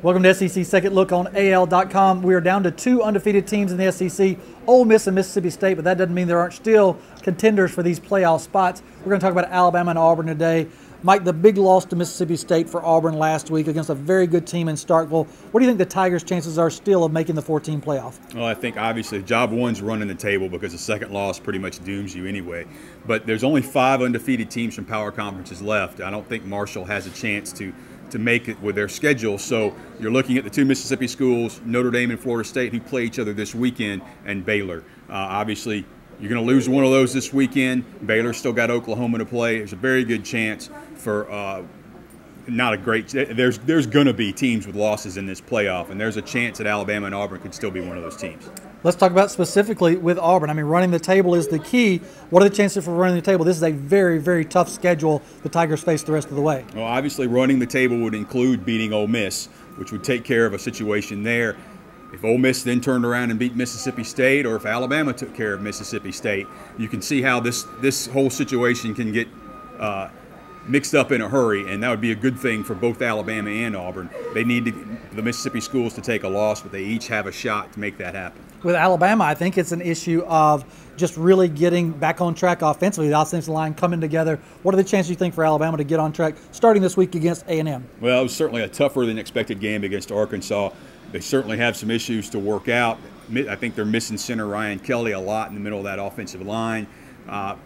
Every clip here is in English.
Welcome to SEC Second Look on AL.com. We are down to 2 undefeated teams in the SEC, Ole Miss and Mississippi State, but that doesn't mean there aren't still contenders for these playoff spots. We're going to talk about Alabama and Auburn today. Mike, the big loss to Mississippi State for Auburn last week against a very good team in Starkville. What do you think the Tigers' chances are still of making the 14 playoff? Well, I think obviously job one's running the table because the second loss pretty much dooms you anyway. But there's only 5 undefeated teams from power conferences left. I don't think Marshall has a chance to make it with their schedule. So you're looking at the 2 Mississippi schools, Notre Dame and Florida State, who play each other this weekend, and Baylor. Obviously, you're going to lose one of those this weekend. Baylor's still got Oklahoma to play. There's a very good chance for not a great – there's going to be teams with losses in this playoff, and there's a chance that Alabama and Auburn could still be one of those teams. Let's talk about specifically with Auburn. I mean, running the table is the key. What are the chances for running the table? This is a very, very tough schedule the Tigers face the rest of the way. Well, obviously running the table would include beating Ole Miss, which would take care of a situation there. If Ole Miss then turned around and beat Mississippi State, or if Alabama took care of Mississippi State, you can see how this whole situation can get mixed up in a hurry, and that would be a good thing for both Alabama and Auburn. They need the Mississippi schools to take a loss, but they each have a shot to make that happen. With Alabama, I think it's an issue of just really getting back on track offensively, the offensive line coming together. What are the chances you think for Alabama to get on track starting this week against A&M? Well, it was certainly a tougher than expected game against Arkansas. They certainly have some issues to work out. I think they're missing center Ryan Kelly a lot in the middle of that offensive line.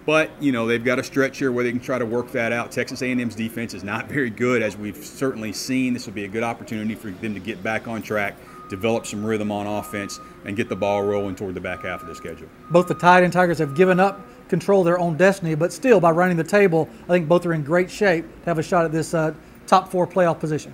But, you know, they've got a stretch here where they can try to work that out. Texas A&M's defense is not very good, as we've certainly seen. This will be a good opportunity for them to get back on track, develop some rhythm on offense, and get the ball rolling toward the back half of the schedule. Both the Tide and Tigers have given up control of their own destiny, but still, by running the table, I think both are in great shape to have a shot at this top 4 playoff position.